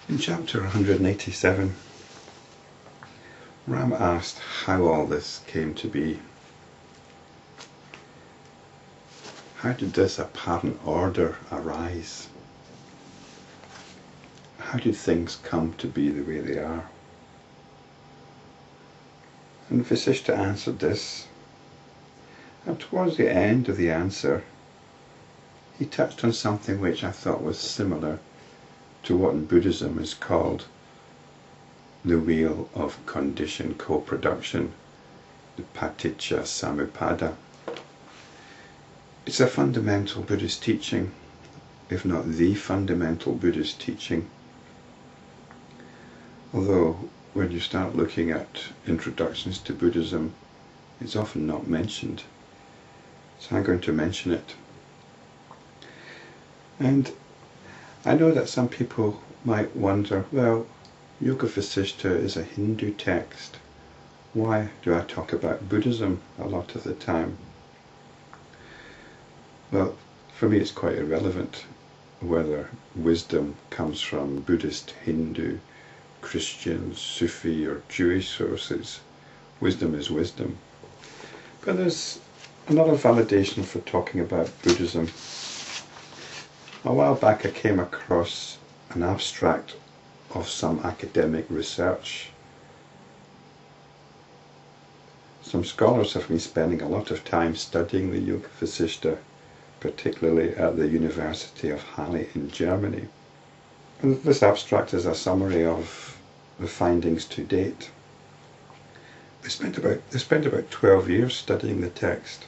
In chapter 187, Ram asked how all this came to be. How did this apparent order arise? How did things come to be the way they are? And Vasishta answered this, and towards the end of the answer, he touched on something which I thought was similar to what in Buddhism is called the wheel of conditioned co-production, the paticca samuppada. It's a fundamental Buddhist teaching, if not the fundamental Buddhist teaching. Although when you start looking at introductions to Buddhism, it's often not mentioned. So I'm going to mention it. And I know that some people might wonder, well, Yoga Vasishta is a Hindu text. Why do I talk about Buddhism a lot of the time? Well, for me it's quite irrelevant whether wisdom comes from Buddhist, Hindu, Christian, Sufi or Jewish sources. Wisdom is wisdom. But there's another validation for talking about Buddhism. A while back I came across an abstract of some academic research. Some scholars have been spending a lot of time studying the Yoga Vasishta, particularly at the University of Halle in Germany. And this abstract is a summary of the findings to date. They spent about 12 years studying the text.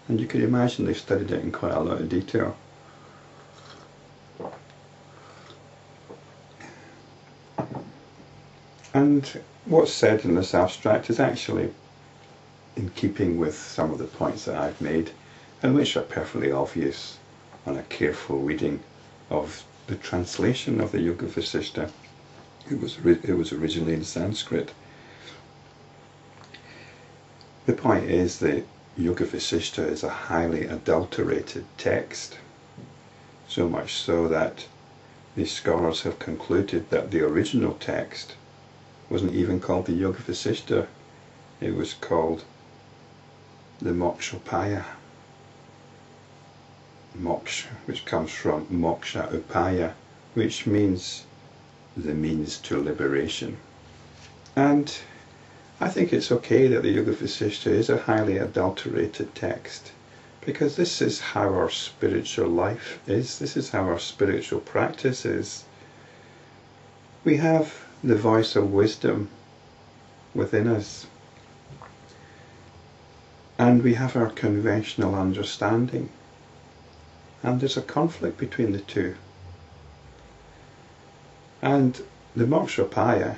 And you can imagine they've studied it in quite a lot of detail. And what's said in this abstract is actually in keeping with some of the points that I've made, and which are perfectly obvious on a careful reading of the translation of the Yoga Vasishta. It was originally in Sanskrit. The point is that Yoga Vasishta is a highly adulterated text, so much so that these scholars have concluded that the original text wasn't even called the Yoga Vasishta, it was called the Mokshopaya. Moksha, which comes from Mokshopaya, which means the means to liberation. And I think it's okay that the Yoga Vasishta is a highly adulterated text, because this is how our spiritual life is, this is how our spiritual practice is. We have the voice of wisdom within us, and we have our conventional understanding, and there's a conflict between the two. And the Mokshopaya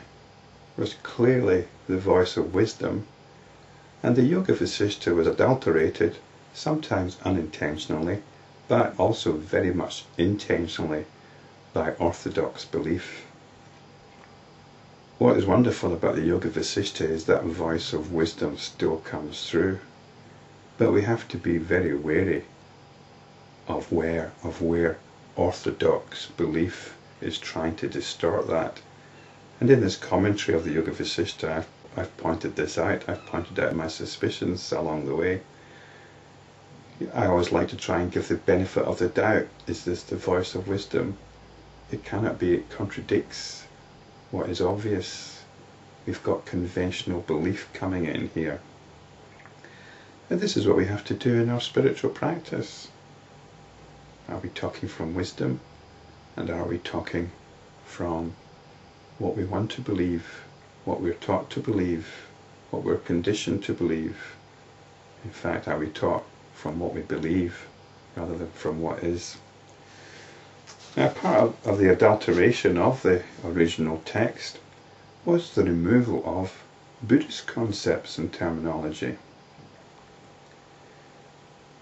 was clearly the voice of wisdom, and the Yoga Vasishta was adulterated, sometimes unintentionally, but also very much intentionally, by orthodox belief. What is wonderful about the Yoga Vasishta is that voice of wisdom still comes through, but we have to be very wary of where orthodox belief is trying to distort that. And in this commentary of the Yoga Vasishta, I've pointed this out. I've pointed out my suspicions along the way. I always like to try and give the benefit of the doubt. Is this the voice of wisdom? It cannot be. It contradicts what is obvious. We've got conventional belief coming in here. And this is what we have to do in our spiritual practice. Are we talking from wisdom? And are we talking from what we want to believe, what we're taught to believe, what we're conditioned to believe? In fact, are we taught from what we believe rather than from what is? Now, part of the adulteration of the original text was the removal of Buddhist concepts and terminology.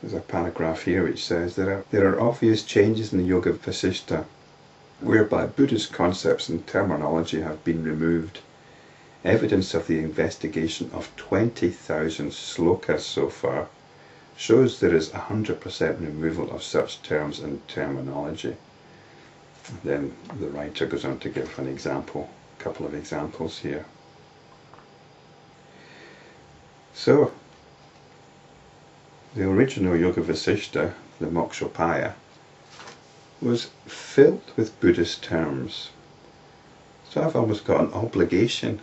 There's a paragraph here which says there are obvious changes in the Yoga Vasishta whereby Buddhist concepts and terminology have been removed. Evidence of the investigation of 20,000 slokas so far shows there is 100% removal of such terms and terminology. Then the writer goes on to give an example, a couple of examples here. So, the original Yoga Vasishta, the Mokshopaya, was filled with Buddhist terms. So I've almost got an obligation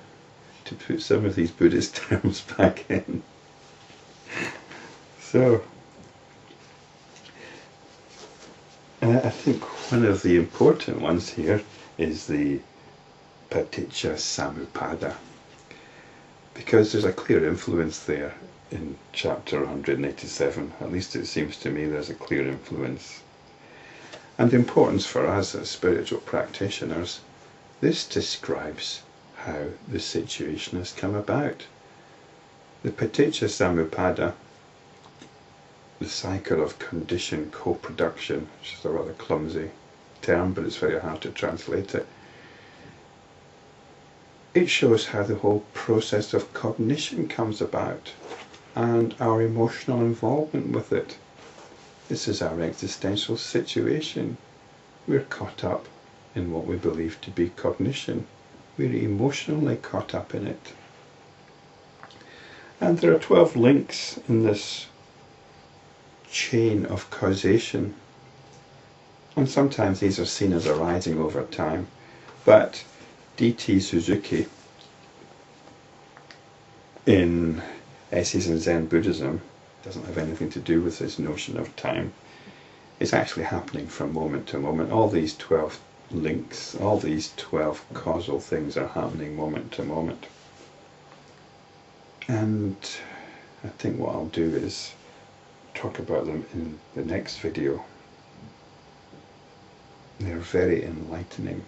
to put some of these Buddhist terms back in. So, I think one of the important ones here is the paticca samuppada, because there's a clear influence there in chapter 187. At least it seems to me there's a clear influence. And the importance for us as spiritual practitioners, this describes how the situation has come about. The paticca samuppada, the cycle of conditioned co-production, which is a rather clumsy term, but it's very hard to translate it. It shows how the whole process of cognition comes about and our emotional involvement with it. This is our existential situation. We're caught up in what we believe to be cognition. We're emotionally caught up in it. And there are 12 links in this chain of causation. And sometimes these are seen as arising over time. But D.T. Suzuki, in Essays in Zen Buddhism, doesn't have anything to do with this notion of time. It's actually happening from moment to moment. All these 12 links, all these 12 causal things are happening moment to moment. And I think what I'll do is talk about them in the next video. They're very enlightening.